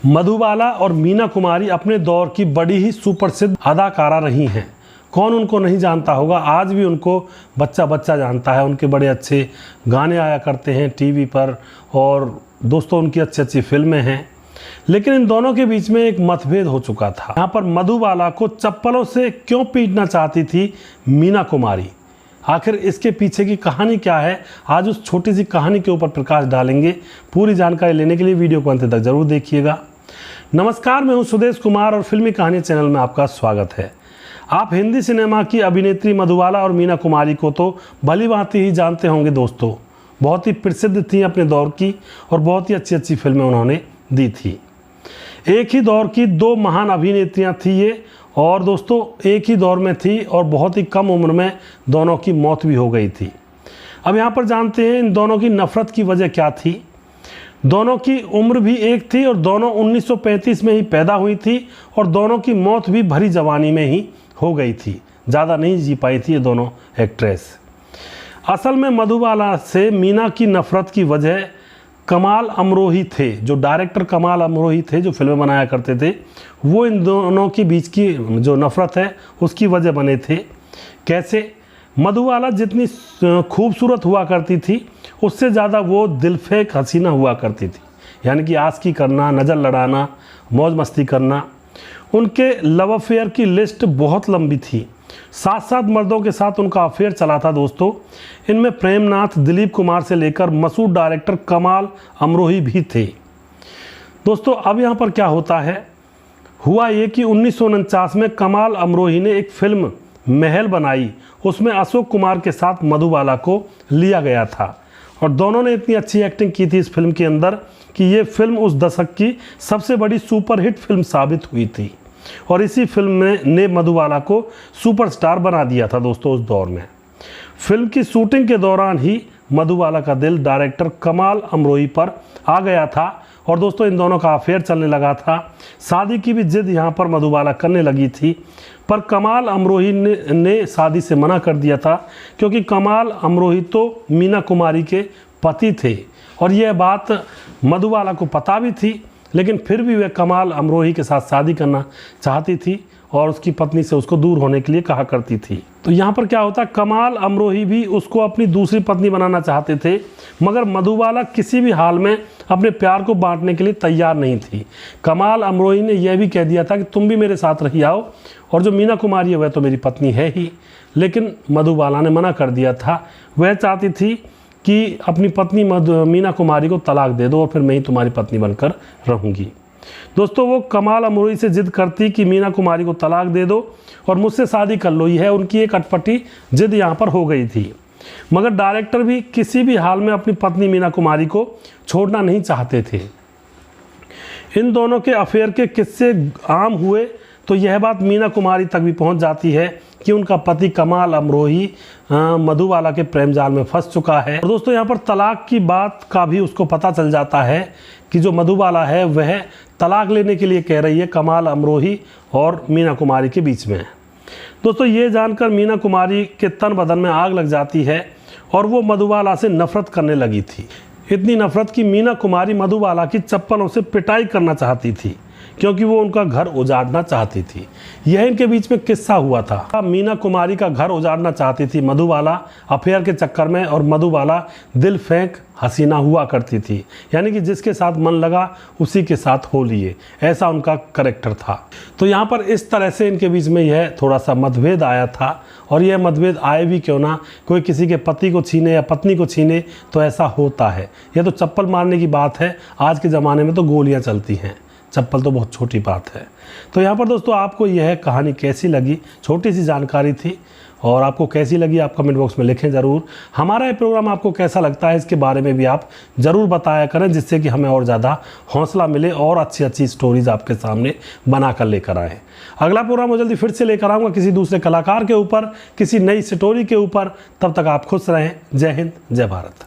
मधुबाला और मीना कुमारी अपने दौर की बड़ी ही सुप्रसिद्ध अदाकारा रही हैं। कौन उनको नहीं जानता होगा, आज भी उनको बच्चा बच्चा जानता है। उनके बड़े अच्छे गाने आया करते हैं टीवी पर और दोस्तों उनकी अच्छी अच्छी फिल्में हैं। लेकिन इन दोनों के बीच में एक मतभेद हो चुका था। यहाँ पर मधुबाला को चप्पलों से क्यों पीटना चाहती थी मीना कुमारी, आखिर इसके पीछे की कहानी क्या है, आज उस छोटी सी कहानी के ऊपर प्रकाश डालेंगे। पूरी जानकारी लेने के लिए वीडियो को अंत तक जरूर देखिएगा। नमस्कार, मैं हूं सुदेश कुमार और फिल्मी कहानी चैनल में आपका स्वागत है। आप हिंदी सिनेमा की अभिनेत्री मधुबाला और मीना कुमारी को तो भली भांति ही जानते होंगे दोस्तों। बहुत ही प्रसिद्ध थी अपने दौर की और बहुत ही अच्छी अच्छी फिल्में उन्होंने दी थी। एक ही दौर की दो महान अभिनेत्रियां थी ये, और दोस्तों एक ही दौर में थी और बहुत ही कम उम्र में दोनों की मौत भी हो गई थी। अब यहाँ पर जानते हैं इन दोनों की नफ़रत की वजह क्या थी। दोनों की उम्र भी एक थी और दोनों 1935 में ही पैदा हुई थी और दोनों की मौत भी भरी जवानी में ही हो गई थी। ज़्यादा नहीं जी पाई थी ये दोनों एक्ट्रेस। असल में मधुबाला से मीना की नफ़रत की वजह कमाल अमरोही थे, जो डायरेक्टर कमाल अमरोही थे जो फिल्में बनाया करते थे। वो इन दोनों के बीच की जो नफ़रत है उसकी वजह बने थे। कैसे? मधुबाला जितनी खूबसूरत हुआ करती थी उससे ज़्यादा वो दिलफेक हसीना हुआ करती थी, यानी कि आशिकी करना, नज़र लड़ाना, मौज मस्ती करना। उनके लव अफेयर की लिस्ट बहुत लंबी थी। 7 मर्दों के साथ उनका अफेयर चला था दोस्तों। इनमें प्रेमनाथ, दिलीप कुमार से लेकर मशहूर डायरेक्टर कमाल अमरोही भी थे। दोस्तों अब यहाँ पर क्या होता है, हुआ ये कि 1949 में कमाल अमरोही ने एक फिल्म महल बनाई। उसमें अशोक कुमार के साथ मधुबाला को लिया गया था और दोनों ने इतनी अच्छी एक्टिंग की थी इस फिल्म के अंदर कि ये फिल्म उस दशक की सबसे बड़ी सुपरहिट फिल्म साबित हुई थी। और इसी फिल्म ने मधुबाला को सुपरस्टार बना दिया था दोस्तों उस दौर में। फिल्म की शूटिंग के दौरान ही मधुबाला का दिल डायरेक्टर कमाल अमरोही पर आ गया था और दोस्तों इन दोनों का अफेयर चलने लगा था। शादी की भी जिद यहाँ पर मधुबाला करने लगी थी, पर कमाल अमरोही ने शादी से मना कर दिया था, क्योंकि कमाल अमरोही तो मीना कुमारी के पति थे और यह बात मधुबाला को पता भी थी। लेकिन फिर भी वह कमाल अमरोही के साथ शादी करना चाहती थी और उसकी पत्नी से उसको दूर होने के लिए कहा करती थी। तो यहाँ पर क्या होता, कमाल अमरोही भी उसको अपनी दूसरी पत्नी बनाना चाहते थे, मगर मधुबाला किसी भी हाल में अपने प्यार को बांटने के लिए तैयार नहीं थी। कमाल अमरोही ने यह भी कह दिया था कि तुम भी मेरे साथ रही आओ, और जो मीना कुमारी है वह तो मेरी पत्नी है ही। लेकिन मधुबाला ने मना कर दिया था। वह चाहती थी कि अपनी पत्नी मीना कुमारी को तलाक दे दो और फिर मैं ही तुम्हारी पत्नी बनकर रहूँगी। दोस्तों वो कमाल अमरोही से जिद करती कि मीना कुमारी को तलाक दे दो और मुझसे शादी कर लो। यह उनकी एक अटपटी जिद यहाँ पर हो गई थी। मगर डायरेक्टर भी किसी भी हाल में अपनी पत्नी मीना कुमारी को छोड़ना नहीं चाहते थे। इन दोनों के अफेयर के किस्से आम हुए तो यह बात मीना कुमारी तक भी पहुँच जाती है कि उनका पति कमाल अमरोही मधुबाला के प्रेम जाल में फंस चुका है। और दोस्तों यहाँ पर तलाक की बात का भी उसको पता चल जाता है कि जो मधुबाला है वह तलाक लेने के लिए कह रही है कमाल अमरोही और मीना कुमारी के बीच में। दोस्तों ये जानकर मीना कुमारी के तन बदन में आग लग जाती है और वो मधुबाला से नफरत करने लगी थी। इतनी नफरत कि मीना कुमारी मधुबाला की चप्पलों से पिटाई करना चाहती थी, क्योंकि वो उनका घर उजाड़ना चाहती थी। यह इनके बीच में किस्सा हुआ था। मीना कुमारी का घर उजाड़ना चाहती थी मधुबाला अफेयर के चक्कर में, और मधुबाला दिल फेंक हसीना हुआ करती थी, यानी कि जिसके साथ मन लगा उसी के साथ हो लिए, ऐसा उनका करेक्टर था। तो यहाँ पर इस तरह से इनके बीच में यह थोड़ा सा मतभेद आया था। और यह मतभेद आए भी क्यों ना, कोई किसी के पति को छीने या पत्नी को छीने तो ऐसा होता है। यह तो चप्पल मारने की बात है, आज के ज़माने में तो गोलियाँ चलती हैं, चप्पल तो बहुत छोटी बात है। तो यहाँ पर दोस्तों आपको यह कहानी कैसी लगी, छोटी सी जानकारी थी, और आपको कैसी लगी आप कमेंट बॉक्स में लिखें ज़रूर। हमारा ये प्रोग्राम आपको कैसा लगता है इसके बारे में भी आप ज़रूर बताया करें, जिससे कि हमें और ज़्यादा हौसला मिले और अच्छी अच्छी स्टोरीज़ आपके सामने बना कर लेकर आएँ। अगला प्रोग्राम मैं जल्दी फिर से लेकर आऊँगा किसी दूसरे कलाकार के ऊपर, किसी नई स्टोरी के ऊपर। तब तक आप खुश रहें। जय हिंद, जय भारत।